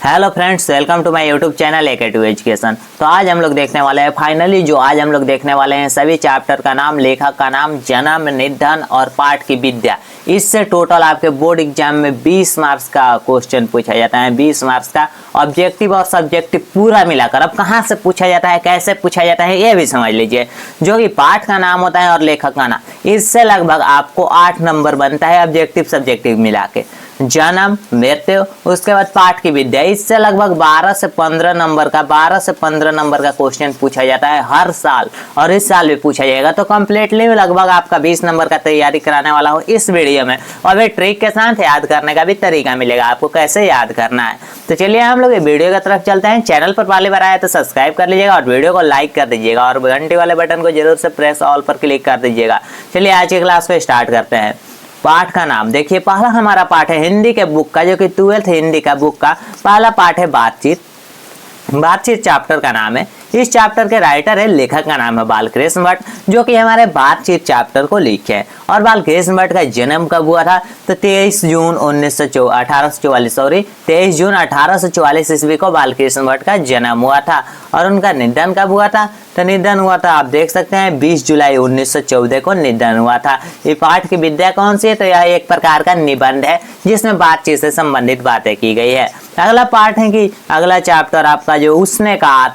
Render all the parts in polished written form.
Hello friends, welcome to my YouTube channel AK2 education. तो आज हम लोग देखने वाले हैं सभी चैप्टर का नाम, लेखक का नाम, जन्म, निधन और पाठ की विद्या। इससे टोटल आपके बोर्ड एग्जाम में 20 मार्क्स का क्वेश्चन पूछा जाता है। 20 मार्क्स का ऑब्जेक्टिव और सब्जेक्टिव पूरा मिलाकर। अब कहाँ से पूछा जाता है, कैसे पूछा जाता है, ये भी समझ लीजिए। जो कि पाठ का नाम होता है और लेखक का नाम, इससे लगभग आपको 8 नंबर बनता है ऑब्जेक्टिव सब्जेक्टिव मिला के। जन्म, मृत्यु, उसके बाद पाठ की विद्या, इससे लगभग 12 से 15 नंबर का क्वेश्चन पूछा जाता है हर साल, और इस साल भी पूछा जाएगा। तो कंप्लीटली लगभग आपका 20 नंबर का तैयारी कराने वाला हूँ इस वीडियो में, और एक ट्रिक के साथ याद करने का भी तरीका मिलेगा आपको कैसे याद करना है। तो चलिए हम लोग वीडियो की तरफ चलते हैं। चैनल पर पहली बार आए तो सब्सक्राइब कर लीजिएगा और वीडियो को लाइक कर दीजिएगा और घंटी वाले बटन को जरूर से प्रेस ऑल पर क्लिक कर दीजिएगा। चलिए आज की क्लास को स्टार्ट करते हैं। पाठ का नाम देखिए, पहला हमारा पाठ है हिंदी के बुक का, जो कि 12th हिंदी का बुक का पहला पाठ है बातचीत। बातचीत चैप्टर का नाम है। इस चैप्टर के राइटर है, लेखक का नाम है बालकृष्ण भट्ट, जो कि हमारे बातचीत चैप्टर को लिखे हैं। और बालकृष्ण भट्ट का जन्म कब हुआ था? तो 23 जून 1844 ईस्वी को बालकृष्ण भट्ट का जन्म हुआ था। और उनका निधन कब हुआ था? तो निधन हुआ था, आप देख सकते हैं, 20 जुलाई 1914 को निधन हुआ था। ये पाठ की विद्या कौन सी है? तो यह एक प्रकार का निबंध है जिसमें बातचीत से संबंधित बातें की गई है। अगला पाठ है कि अगला चैप्टर आपका जो उसने कहा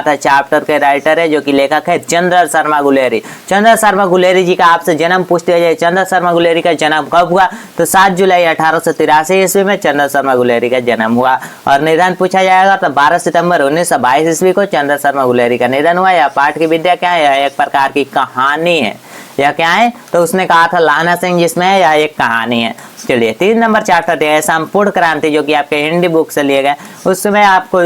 था चैप्टर के राइटर है, जो कि लेखक है चंद्र शर्मा गुलेरी। चंद्र शर्मा गुलेरी जी का आपसे जन्म पूछते हैं। चंद्र शर्मा गुलेरी का जन्म कब हुआ? तो 7 जुलाई 1883 ईस्वी में चंद्र शर्मा गुलेरी का जन्म हुआ। और निधन पूछा जाएगा तो 12 सितंबर 1922 ईस्वी को चंद्र शर्मा गुलेरी का निधन हुआ। यह पाठ की विद्या क्या है? यह एक प्रकार की कहानी है। यह क्या है? तो उसने कहा था लाना सिंह, जिसमें यह एक कहानी है। चलिए 3 नंबर चैप्टर दिया है संपूर्ण क्रांति, जो कि आपके हिंदी बुक से लिए गए। उसमें आपको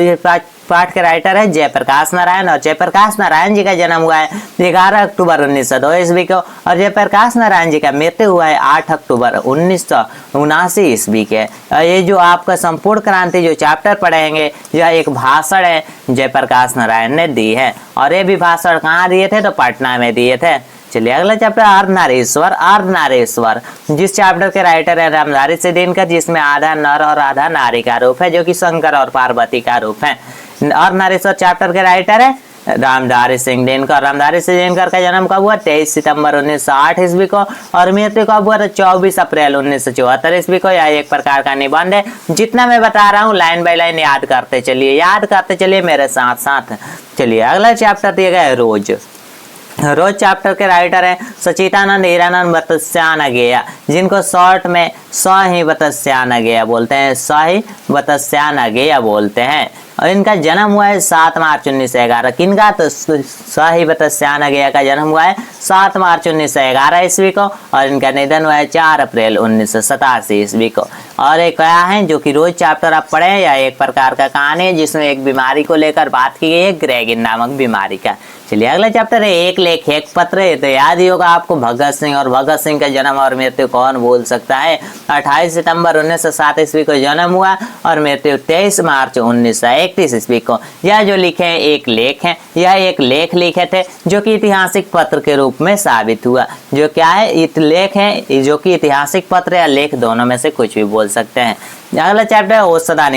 पाठ के राइटर है जयप्रकाश नारायण, और जयप्रकाश नारायण जी का जन्म हुआ है 11 अक्टूबर 1902 ईस्वी को, और जयप्रकाश नारायण जी का मृत्यु हुआ है 8 अक्टूबर 1979 ईस्वी के। ये जो आपका संपूर्ण क्रांति जो चैप्टर पढ़ेंगे, यह एक भाषण है जयप्रकाश नारायण ने दी है, और ये भी भाषण कहाँ दिए थे? तो पटना में दिए थे। चलिए अगला चैप्टर अर्धनारीश्वर, जिस चैप्टर के राइटर है रामधारी सिद्दीनकर, जिसमें आधा नर और आधा नारी का रूप है, जो कि शंकर और पार्वती का रूप है। अर्धनारीश्वर चैप्टर के राइटर है रामधारी सिंह दिनकर। रामधारी सिंह दिनकर का जन्म कब हुआ? 23 सितंबर 1908 ईस्वी को, और मृत्यु कब हुआ? तो 24 अप्रैल 1974 ईस्वी को। यह एक प्रकार का निबंध है। जितना मैं बता रहा हूँ लाइन बाय लाइन याद करते चलिए मेरे साथ साथ। चलिए अगला चैप्टर दिया गया है रोज चैप्टर के राइटर है सचिदानंद हीरानंद वत्स्यानगेया, जिनको शॉर्ट में सही वत्स्यानगेया बोलते हैं। और इनका जन्म हुआ है 7 मार्च 1911। किनका? तो सही वत्स्यानगेया का जन्म हुआ है 7 मार्च 1911 ईस्वी को, और इनका निधन हुआ है 4 अप्रैल 1987 ईस्वी को। और एक क्या है जो कि रोज चैप्टर आप पढ़े, या एक प्रकार का कहानी है जिसमें एक बीमारी को लेकर बात की गई है, ग्रेगिन नामक बीमारी का। चलिए अगला चैप्टर है एक लेख एक पत्र है। तो याद ही होगा आपको भगत सिंह, और भगत सिंह का जन्म और मृत्यु कौन भूल सकता है? 28 सितंबर 1907 ईस्वी को जन्म हुआ, और मृत्यु 23 मार्च 1931 ईस्वी को। यह जो लिखे हैं एक लेख है, यह एक लेख लिखे थे जो कि ऐतिहासिक पत्र के रूप में साबित हुआ। जो क्या है? लेख है जो कि ऐतिहासिक पत्र या लेख दोनों में से कुछ भी बोल सकते हैं। अगला चैप्टर है ओषधा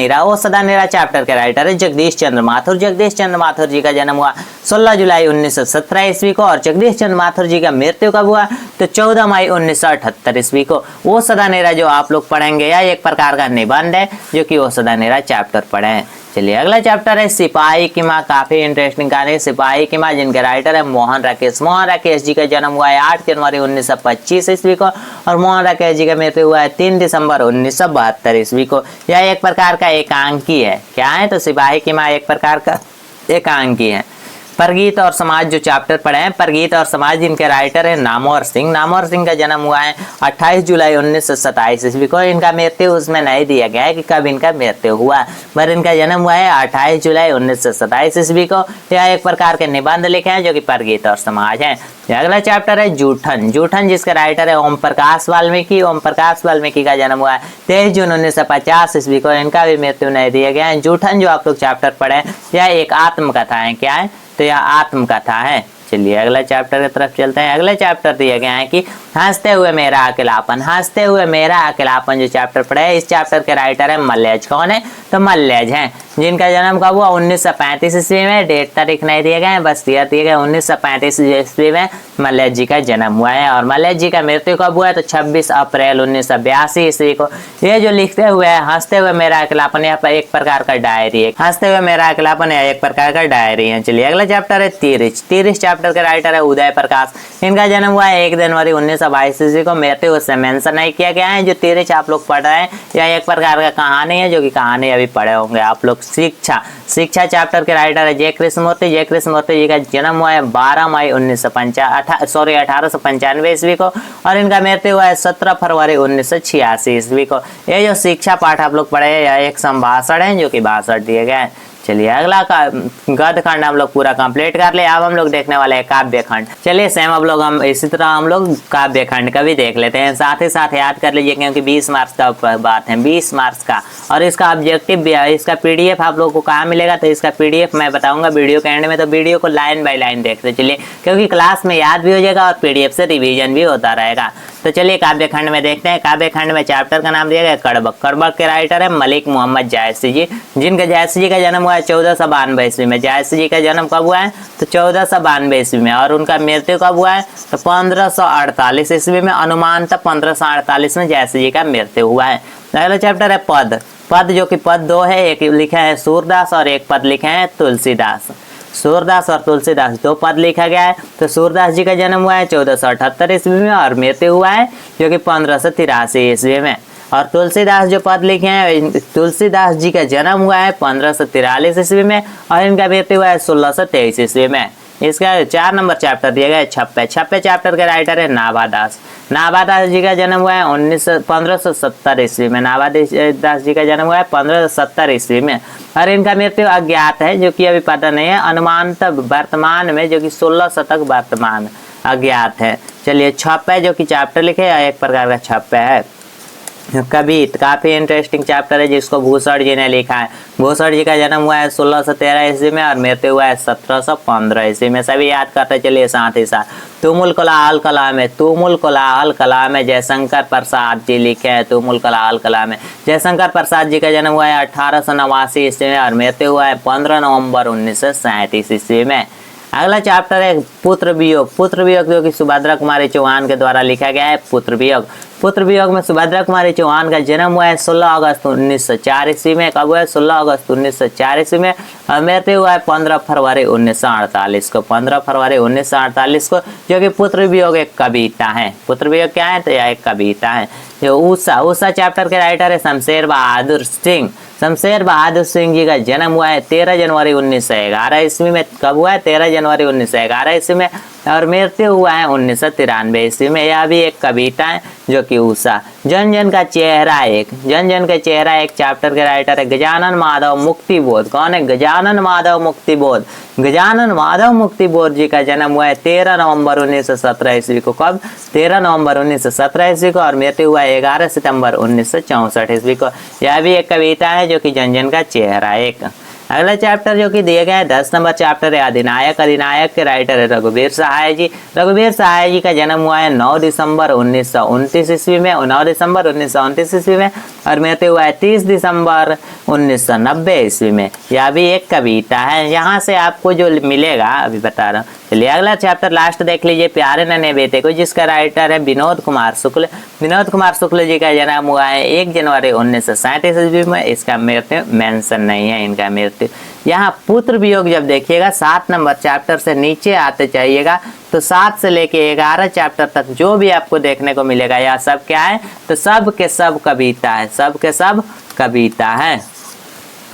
नीरा चैप्टर के राइटर है जगदीश चंद्र माथुर। जगदीश चंद्र माथुर जी का जन्म हुआ 16 जुलाई 1917 ईस्वी को, और जगदीश चंद्र माथुर जी का मृत्यु कब हुआ? तो 14 मई 1978 ईस्वी को। ओषधा नीरा जो आप लोग पढ़ेंगे, यह एक प्रकार का निबंध है जो कि ओषधा नीरा चैप्टर पढ़े हैं। चलिए अगला चैप्टर है सिपाही की माँ। काफी इंटरेस्टिंग कहानी, सिपाही की माँ, जिनके राइटर है मोहन राकेश जी का जन्म हुआ है 8 जनवरी 1925 ईस्वी को, और मोहन राकेश जी का मृत्यु हुआ है 3 दिसंबर 1972 ईस्वी को। यह एक प्रकार का एकांकी है। क्या है? तो सिपाही की माँ एक प्रकार का एकांकी है। परगीत और समाज जो चैप्टर पढ़े हैं, परगीत और समाज, जिनके राइटर है नामवर सिंह का जन्म हुआ है 28 जुलाई 1927 ईस्वी को। इनका मृत्यु उसमें नहीं दिया गया है कि कब इनका मृत्यु हुआ, पर इनका जन्म हुआ है 28 जुलाई 1927 ईस्वी को। यह एक प्रकार के निबंध लिखे हैं जो कि परगीत और समाज है। अगला चैप्टर है जूठन, जिसके राइटर है ओम प्रकाश वाल्मीकि का जन्म हुआ है 23 जून 1950 ईस्वी को। इनका भी मृत्यु नहीं दिया गया है। जूठन जो आप लोग चैप्टर पढ़े, यह एक आत्मकथा है। क्या है? तो यह आत्मकथा है। चलिए अगला चैप्टर की तरफ चलते हैं। अगला चैप्टर दिया गया है कि हंसते हुए मेरा अकेलापन। हंसते हुए मेरा अकेलापन जो चैप्टर पढ़े है, इस चैप्टर के राइटर है मल्लेज। कौन है? तो मल्लेज हैं, जिनका जन्म कब हुआ? 1935 ईस्वी में। डेट तारीख नहीं दिए गए, बस दिया गया 1935 ईस्वी में मल्लेज जी का जन्म हुआ है। और मल्लेज जी का मृत्यु कब हुआ है? तो 26 अप्रैल 1982 ईस्वी को। ये जो लिखते हुए है हंसते हुए मेरा अकेलापन, यहाँ पर एक प्रकार का डायरी है। हंसते हुए मेरा अकेलापन है एक प्रकार का डायरी है। चलिए अगला चैप्टर है तिरिच। तिरिच चैप्टर के राइटर है उदय प्रकाश। इनका जन्म हुआ है 1 जनवरी 1922 ईस्वी को। मृत्यु उससे मेंशन नहीं किया गया है। जो तिरिच आप लोग पढ़ रहे हैं यह एक प्रकार का कहानी है, जो कि कहानी अभी पढ़े होंगे आप लोग। शिक्षा चैप्टर के राइटर है जय कृष्णमूर्ति। जय कृष्णमूर्ति जी का जन्म हुआ है 12 मई 1895 ईस्वी को। और इनका मृत्यु हुआ है 17 फरवरी 1986 ईस्वी को। ये जो शिक्षा पाठ आप लोग पढ़े यह एक संभाषण है, जो कि भाषण दिए गए हैं। चलिए अगला का गद्य खंड हम लोग पूरा कंप्लीट कर ले। अब हम लोग देखने वाले हैं काव्य खंड। चलिए सेम अब लोग हम इसी तरह हम लोग काव्य खंड का भी देख लेते हैं। साथ ही साथ याद कर लीजिए क्योंकि 20 मार्क्स का बात है, 20 मार्क्स का। और इसका ऑब्जेक्टिव भी है। इसका पीडीएफ आप लोगों को कहाँ मिलेगा? तो इसका पीडीएफ मैं बताऊंगा वीडियो के एंड में, तो वीडियो को लाइन बाय लाइन देखते चलिए, क्योंकि क्लास में याद भी हो जाएगा और पीडीएफ से रिवीजन भी होता रहेगा। तो चलिए काव्य खंड में देखते हैं। काव्य खंड में चैप्टर का नाम दिया गया कड़बक। कड़बक के राइटर है मलिक मोहम्मद जायसी जी, जिनका जायसी जी का जन्म हुआ है 1492 ईस्वी में। जायसी जी का जन्म कब हुआ है? तो 1492 ईस्वी में। और उनका मृत्यु कब हुआ है? तो 1548 ईस्वी में। अनुमानतः 1548 में जायसी जी का मृत्यु हुआ है। अगला चैप्टर है पद। पद जो कि पद 2 है, एक लिखा है सूरदास और एक पद लिखे हैं तुलसीदास। सूरदास और तुलसीदास 2 पद लिखा गया है। तो सूरदास जी का जन्म हुआ है 1478 ईस्वी में और मृत्यु हुआ है जो कि 1583 ईस्वी में। और तुलसीदास जो पद लिखे हैं, तुलसीदास जी का जन्म हुआ है 1543 ईस्वी में और इनका मृत्यु हुआ है 1623 ईस्वी में। इसका 4 नंबर चैप्टर दिया गया है छप्पे। छप्पे चैप्टर के राइटर है नाभादास। नाभादास जी का जन्म हुआ है 1570 ईस्वी में। नाभादास जी का जन्म हुआ है 1570 ईस्वी में और इनका मृत्यु अज्ञात है, जो कि अभी पता नहीं है। अनुमानतः वर्तमान में जो कि 16 शतक वर्तमान अज्ञात है। चलिए छप्पे जो कि चैप्टर लिखे एक प्रकार का छप्पे है। कबीत काफी इंटरेस्टिंग चैप्टर है, जिसको भूषण जी ने लिखा है। भूषण जी का जन्म हुआ है 1613 ईस्वी में और मृत्यु हुआ है 1715 ईस्वी में। सभी याद करते चलिए साथ ही साथ। तुमुल कोलाहल कला में, तुमुल कोलाहल कला में जयशंकर प्रसाद जी लिखे हैं। तुमुल कोलाहल कला में जयशंकर प्रसाद जी का जन्म हुआ है 1889 ईस्वी में और मृत्यु हुआ है 15 नवंबर 1937 ईस्वी में। अगला चैप्टर है पुत्र वियोग। पुत्र वियोग जो कि सुभद्रा कुमारी चौहान के द्वारा लिखा गया है। पुत्र वियोग। पुत्र वियोग में सुभद्रा कुमारी चौहान का जन्म हुआ है 16 अगस्त 1904 ईस्वी में। कब हुआ है? 16 अगस्त 1904 ईस्वी में और मृत्यु हुआ है 15 फरवरी 1948 को। 15 फरवरी 1948 को, जो कि पुत्र वियोग एक कविता है। पुत्र वियोग क्या है? तो यह एक कविता है। जो उषा चैप्टर के राइटर है शमशेर बहादुर सिंह। शमशेर बहादुर सिंह जी का जन्म हुआ है 13 जनवरी 1911 ईस्वी में। कब हुआ है? 13 जनवरी 1911 ईस्वी में और मृत्यु हुआ है 1993 ईस्वी में। यह भी एक कविता है जो कि उषा। जन जन का चेहरा एक। जन जन का चेहरा एक चैप्टर के राइटर है गजानन माधव मुक्तिबोध। कौन है? गजानन माधव मुक्तिबोध। गजानन माधव मुक्तिबोध जी का जन्म हुआ है 13 नवंबर 1917 ईस्वी को। कब? 13 नवंबर 1917 ईस्वी को और मृत्यु हुआ है 11 सितंबर 1964 ईस्वी को। यह भी एक कविता है जो कि जन जन का चेहरा एक। अगला चैप्टर जो कि दिया गया है 10 नंबर चैप्टर है अधिनायक। अधिनायक के राइटर है रघुवीर सहाय जी। रघुवीर सहाय जी का जन्म हुआ है 9 दिसंबर 1929 ईस्वी में। 9 दिसंबर 1929 ईस्वी में और मृत्यु हुआ है 30 दिसंबर 1990 ईस्वी में। यह भी एक कविता है। यहाँ से आपको जो मिलेगा अभी बता रहा हूँ। चलिए अगला चैप्टर लास्ट देख लीजिए प्यारे नन्हे बेटे को, जिसका राइटर है विनोद कुमार शुक्ल। विनोद कुमार शुक्ल जी का जन्म हुआ है 1 जनवरी 1937 ईस्वी में। इसका मृत्यु मेंशन नहीं है इनका मृत्यु। यहाँ पुत्र वियोग जब देखिएगा 7 नंबर चैप्टर से नीचे आते चाहिएगा तो 7 से लेके 11 चैप्टर तक जो भी आपको देखने को मिलेगा यह सब क्या है? तो सब के सब कविता है। सब के सब कविता है।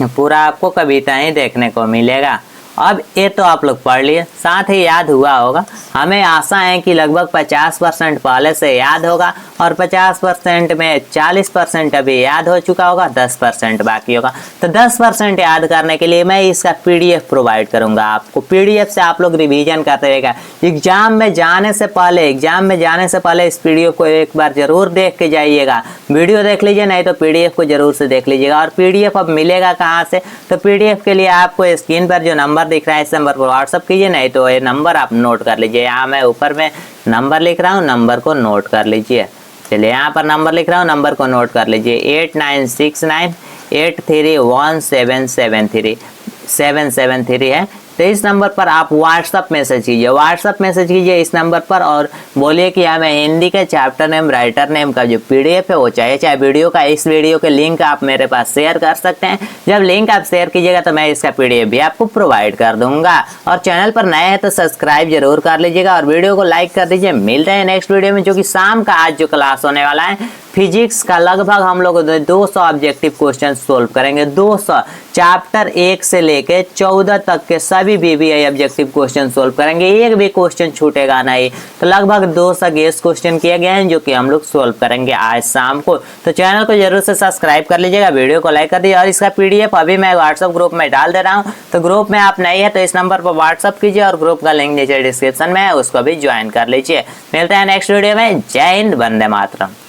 पूरा आपको कविता ही देखने को मिलेगा। अब ये तो आप लोग पढ़ लिए, साथ ही याद हुआ होगा। हमें आशा है कि लगभग 50% पहले से याद होगा और 50% में 40% अभी याद हो चुका होगा, 10% बाकी होगा। तो 10% याद करने के लिए मैं इसका पीडीएफ प्रोवाइड करूंगा आपको। पीडीएफ से आप लोग रिवीजन करते रहेगा। एग्जाम में जाने से पहले इस पीडीएफ को एक बार जरूर देख के जाइएगा। वीडियो देख लीजिए, नहीं तो पीडीएफ को जरूर से देख लीजिएगा। और पीडीएफ अब मिलेगा कहाँ से? तो पीडीएफ के लिए आपको स्क्रीन पर जो नंबर नंबर दिख रहा है इस नंबर पर व्हाट्सअप कीजिए, नहीं तो ये नंबर आप नोट कर लीजिए। यहाँ मैं ऊपर में नंबर लिख रहा हूँ, नंबर को नोट कर लीजिए। चलिए यहाँ पर नंबर लिख रहा हूँ, नंबर को नोट कर लीजिए 8969831773 है। तो इस नंबर पर आप व्हाट्सअप मैसेज कीजिए, व्हाट्सअप मैसेज कीजिए इस नंबर पर और बोलिए कि हमें हिंदी के चैप्टर नेम राइटर नेम का जो पीडीएफ है वो चाहिए, चाहे वीडियो का, इस वीडियो के लिंक आप मेरे पास शेयर कर सकते हैं। जब लिंक आप शेयर कीजिएगा तो मैं इसका पीडीएफ भी आपको प्रोवाइड कर दूंगा। और चैनल पर नए हैं तो सब्सक्राइब जरूर कर लीजिएगा और वीडियो को लाइक कर दीजिए। मिलते हैं नेक्स्ट वीडियो में, जो कि शाम का आज जो क्लास होने वाला है फिजिक्स का, लगभग हम लोग 200 ऑब्जेक्टिव क्वेश्चन सोल्व करेंगे। 200 चैप्टर 1 से लेके 14 तक के सभी बीबीआई ऑब्जेक्टिव क्वेश्चन सोल्व करेंगे, एक भी क्वेश्चन छूटेगा नहीं। तो लगभग 200 गेस क्वेश्चन किए गए हैं जो कि हम लोग सोल्व करेंगे आज शाम को। तो चैनल को जरूर से सब्सक्राइब कर लीजिएगा, वीडियो को लाइक कर दीजिए और इसका पीडीएफ अभी मैं व्हाट्सएप ग्रुप में डाल दे रहा हूँ। तो ग्रुप में आप नहीं है तो इस नंबर पर व्हाट्सएप कीजिए और ग्रुप का लिंक नीचे डिस्क्रिप्शन में है, उसको भी ज्वाइन कर लीजिए। मिलते हैं नेक्स्ट वीडियो में। जय हिंद, वंदे मातरम।